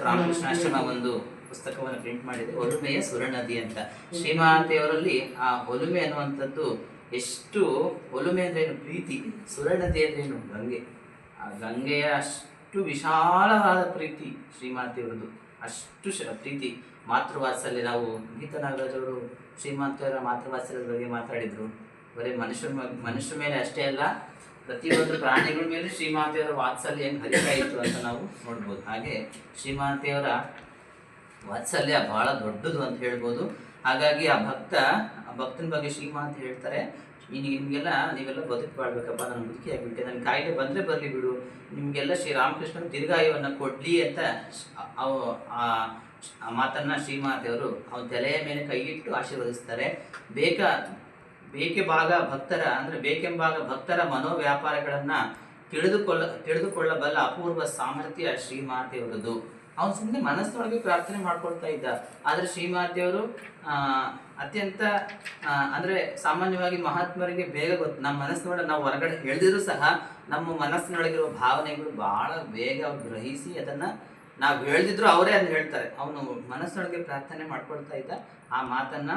ರಾಮಕೃಷ್ಣಾಶ್ರಮ ಒಂದು ಪುಸ್ತಕವನ್ನು ಪ್ರಿಂಟ್ ಮಾಡಿದೆ, ಒಲುಮೆಯ ಸುರನದಿ ಅಂತ. ಶ್ರೀಮಾತೆಯವರಲ್ಲಿ ಆ ಒಲುಮೆ ಅನ್ನುವಂಥದ್ದು ಎಷ್ಟು, ಒಲುಮೆ ಅಂದ್ರೆ ಏನು, ಪ್ರೀತಿ. ಸುರನದಿ ಅಂದ್ರೆ ಏನು, ಗಂಗೆ. ಆ ಗಂಗೆಯ ಅಷ್ಟು ವಿಶಾಲವಾದ ಪ್ರೀತಿ ಶ್ರೀಮಾತೆಯವರದು, ಅಷ್ಟು ಪ್ರೀತಿ. ಮಾತೃವಾತ್ಸಲ್ಯ, ನಾವು ಗೀತಾ ನಾಗರಾಜ್ ಅವರು ಶ್ರೀಮಾತೆಯವರ ಮಾತೃವಾತ್ಸಲ್ಯದ ಬಗ್ಗೆ ಮಾತಾಡಿದ್ರು. ಬರೀ ಮನುಷ್ಯರ ಮೇಲೆ ಅಷ್ಟೇ ಅಲ್ಲ, ಪ್ರತಿಯೊಂದು ಪ್ರಾಣಿಗಳ ಮೇಲೆ ಶ್ರೀಮಾತೆಯವರ ವಾತ್ಸಲ್ಯ ಹೆಂಗೆ ಹರಿತಾ ಇತ್ತು ಅಂತ ನಾವು ನೋಡ್ಬೋದು. ಹಾಗೆ ಶ್ರೀಮಾತೆಯವರ ವಾತ್ಸಲ್ಯ ಬಹಳ ದೊಡ್ಡದು ಅಂತ ಹೇಳ್ಬೋದು. ಹಾಗಾಗಿ ಆ ಭಕ್ತನ ಬಗ್ಗೆ ಶ್ರೀಮಾತೆ ಹೇಳ್ತಾರೆ, ನೀವೆಲ್ಲ ಬದುಕು ಬಾಳ್ಬೇಕಪ್ಪ, ನಾನು ಬದುಕಿ ಆಗಿಬಿಟ್ಟೆ, ನನ್ನ ಕಾಯಿಲೆ ಬಂದರೆ ಬರಲಿ ಬಿಡು, ನಿಮಗೆಲ್ಲ ಶ್ರೀರಾಮಕೃಷ್ಣನ ದೀರ್ಘಾಯುವನ್ನು ಕೊಡಲಿ ಅಂತ ಆ ಮಾತನ್ನು ಶ್ರೀಮಾತೆಯವರು ಅವನ ತಲೆಯ ಮೇಲೆ ಕೈಯಿಟ್ಟು ಆಶೀರ್ವದಿಸ್ತಾರೆ. ಬೇಕೆಂಬಾಗ ಭಕ್ತರ ಮನೋವ್ಯಾಪಾರಗಳನ್ನು ತಿಳಿದುಕೊಳ್ಳಬಲ್ಲ ಅಪೂರ್ವ ಸಾಮರ್ಥ್ಯ ಶ್ರೀಮಾತೆಯವರದು. ಅವನು ಸುಮ್ಮನೆ ಮನಸ್ಸೊಳಗೆ ಪ್ರಾರ್ಥನೆ ಮಾಡ್ಕೊಳ್ತಾ ಇದ್ದ. ಆದರೆ ಶ್ರೀಮಾತೆಯವರು ಅತ್ಯಂತ ಅಂದರೆ ಸಾಮಾನ್ಯವಾಗಿ ಮಹಾತ್ಮರಿಗೆ ಬೇಗ ಗೊತ್ತು, ನಮ್ಮ ಮನಸ್ಸಿನೊಳಗೆ ನಾವು ಹೊರಗಡೆ ಹೇಳಿದ್ರು ಸಹ ನಮ್ಮ ಮನಸ್ಸಿನೊಳಗಿರುವ ಭಾವನೆಗಳು ಬಹಳ ಬೇಗ ಅವ್ರು ಗ್ರಹಿಸಿ ಅದನ್ನು ನಾವು ಹೇಳ್ದಿದ್ರು ಅವರೇ ಅದನ್ನ ಹೇಳ್ತಾರೆ. ಅವನು ಮನಸ್ಸಿನೊಳಗೆ ಪ್ರಾರ್ಥನೆ ಮಾಡ್ಕೊಳ್ತಾ ಇದ್ದ. ಆ ಮಾತನ್ನು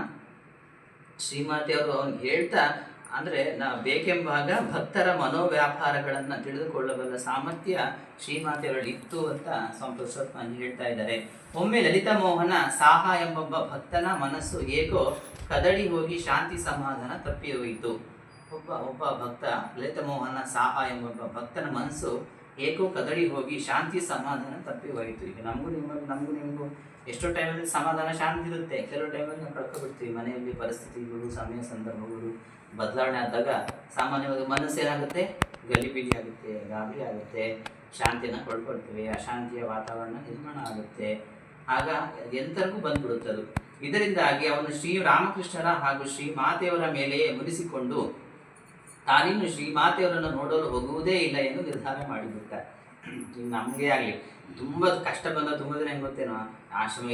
ಶ್ರೀಮಾತೆಯವರು ಅವನಿಗೆ ಹೇಳ್ತಾ, ಅಂದರೆ ಬೇಕೆಂಬಾಗ ಭಕ್ತರ ಮನೋವ್ಯಾಪಾರಗಳನ್ನು ತಿಳಿದುಕೊಳ್ಳಬಲ್ಲ ಸಾಮರ್ಥ್ಯ ಶ್ರೀಮಾತೆಯವರಲ್ಲಿ ಇತ್ತು ಅಂತ ಸ್ವಲ್ಪ ಹೇಳ್ತಾ ಇದ್ದಾರೆ. ಒಮ್ಮೆ ಲಲಿತಾ ಮೋಹನ ಸಾಹ ಎಂಬೊಬ್ಬ ಭಕ್ತನ ಮನಸ್ಸು ಏಕೋ ಕದಡಿ ಹೋಗಿ ಶಾಂತಿ ಸಮಾಧಾನ ತಪ್ಪಿ ಹೋಯಿತು. ಒಬ್ಬ ಭಕ್ತ ಲಲಿತಾ ಮೋಹನ ಸಾಹ ಎಂಬೊಬ್ಬ ಭಕ್ತನ ಮನಸ್ಸು ಏಕೋ ಕದಡಿ ಹೋಗಿ ಶಾಂತಿ ಸಮಾಧಾನ ತಪ್ಪಿ ಹೋಯಿತು. ಈಗ ನಮಗೂ ನಿಮಗೂ ಎಷ್ಟೋ ಟೈಮಲ್ಲಿ ಸಮಾಧಾನ ಶಾಂತಿ ಇರುತ್ತೆ, ಕೆಲವು ಟೈಮಲ್ಲಿ ನಾವು ಕಳ್ಕೊಬಿಡ್ತೀವಿ. ಮನೆಯಲ್ಲಿ ಪರಿಸ್ಥಿತಿಗಳು, ಸಮಯ ಸಂದರ್ಭಗಳು ಬದಲಾವಣೆ ಆದಾಗ ಸಾಮಾನ್ಯವಾಗಿ ಮನಸ್ಸು ಏನಾಗುತ್ತೆ, ಗಲಿಬಿಲಿ ಆಗುತ್ತೆ, ಗಾಬರಿ ಆಗುತ್ತೆ, ಶಾಂತಿಯನ್ನು ಕಳ್ಕೊಳ್ತೀವಿ, ಅಶಾಂತಿಯ ವಾತಾವರಣ ನಿರ್ಮಾಣ ಆಗುತ್ತೆ. ಆಗ ಎಂತರಿಗೂ ಬಂದ್ಬಿಡುತ್ತೆ ಅದು. ಇದರಿಂದಾಗಿ ಅವನು ಶ್ರೀರಾಮಕೃಷ್ಣರ ಹಾಗೂ ಶ್ರೀಮಾತೆಯವರ ಮೇಲೆಯೇ ಮುನಿಸಿಕೊಂಡು ತಾನಿನ್ನು ಶ್ರೀಮಾತೆಯವರನ್ನು ನೋಡಲು ಹೋಗುವುದೇ ಇಲ್ಲ ಎಂದು ನಿರ್ಧಾರ ಮಾಡಿಬಿಟ್ಟ. ನಮಗೆ ಆಗಲಿ ತುಂಬ ಕಷ್ಟ ಬಂದ ತುಂಬ ಜನ ಹೆಂಗೆ ಗೊತ್ತೇನೋ, ಆಶ್ರಮ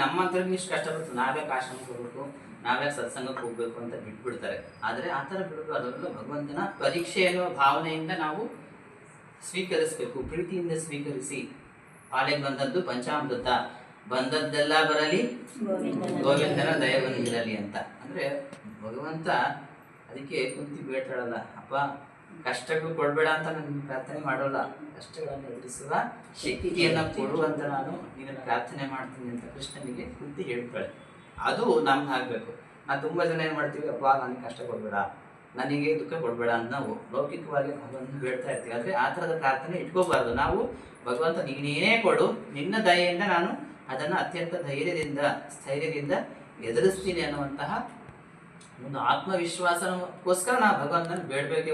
ನಮ್ಮಂತವ್ರಿಗೆ ಇಷ್ಟು ಕಷ್ಟ ಬರ್ತದೆ, ನಾವ್ಯಾಕೆ ಆಶ್ರಮಕ್ಕೆ ಹೋಗ್ಬೇಕು, ನಾವ್ಯಾಕೆ ಸತ್ಸಂಗಕ್ಕೆ ಹೋಗ್ಬೇಕು ಅಂತ ಬಿಟ್ಬಿಡ್ತಾರೆ. ಆದರೆ ಆ ಥರ ಬಿಡಬಾರ್ದು. ಭಗವಂತನ ಪರೀಕ್ಷೆ ಎನ್ನುವ ಭಾವನೆಯಿಂದ ನಾವು ಸ್ವೀಕರಿಸಬೇಕು, ಪ್ರೀತಿಯಿಂದ ಸ್ವೀಕರಿಸಿ. ಪಾಲೆಗೆ ಬಂದದ್ದು ಪಂಚಾಮೃತ, ಬಂದದ್ದೆಲ್ಲ ಬರಲಿ ಗೋವಿಂದನ ದಯ ಬಂದಿರಲಿ ಅಂತ. ಅಂದರೆ ಭಗವಂತ ಅದಕ್ಕೆ ಕುಂತಿ ಬೇಡ್ತಾಳಲ್ಲ, ಅಪ್ಪ ಕಷ್ಟಗಳು ಕೊಡಬೇಡ ಅಂತ ನಾನು ಪ್ರಾರ್ಥನೆ ಮಾಡೋಲ್ಲ, ಕಷ್ಟಗಳನ್ನು ಎದುರಿಸುವ ಶಕ್ತಿಯನ್ನು ಕೊಡುವಂತ ನಾನು ನಿನ್ನ ಪ್ರಾರ್ಥನೆ ಮಾಡ್ತೀನಿ ಅಂತ ಕೃಷ್ಣನಿಗೆ ಕುಂತಿ ಹೇಳ್ತಾಳೆ. ಅದು ನಮ್ಗೆ ಆಗಬೇಕು. ನಾವು ತುಂಬ ಜನ ಏನು ಮಾಡ್ತೀವಿ, ಅಪ್ಪ ನನಗೆ ಕಷ್ಟ ಕೊಡಬೇಡ, ನನಗೆ ದುಃಖ ಕೊಡಬೇಡ ಅಂತ ನಾವು ಲೌಕಿಕವಾಗಿ ಭಗವಂತ ಹೇಳ್ತಾ ಇರ್ತೀವಿ. ಆದರೆ ಆ ಥರದ ಪ್ರಾರ್ಥನೆ ಇಟ್ಕೋಬಾರ್ದು. ನಾವು ಭಗವಂತ ನೀನೇನೇ ಕೊಡು, ನಿನ್ನ ದಯೆಯಿಂದ ನಾನು ಅದನ್ನು ಅತ್ಯಂತ ಸ್ಥೈರ್ಯದಿಂದ ಎದುರಿಸ್ತೀನಿ ಅನ್ನುವಂತಹ ಒಂದು ಆತ್ಮವಿಶ್ವಾಸಕ್ಕೋಸ್ಕರ ನಾವು ಭಗವಂತನ ಬೇಡಬೇಕೆ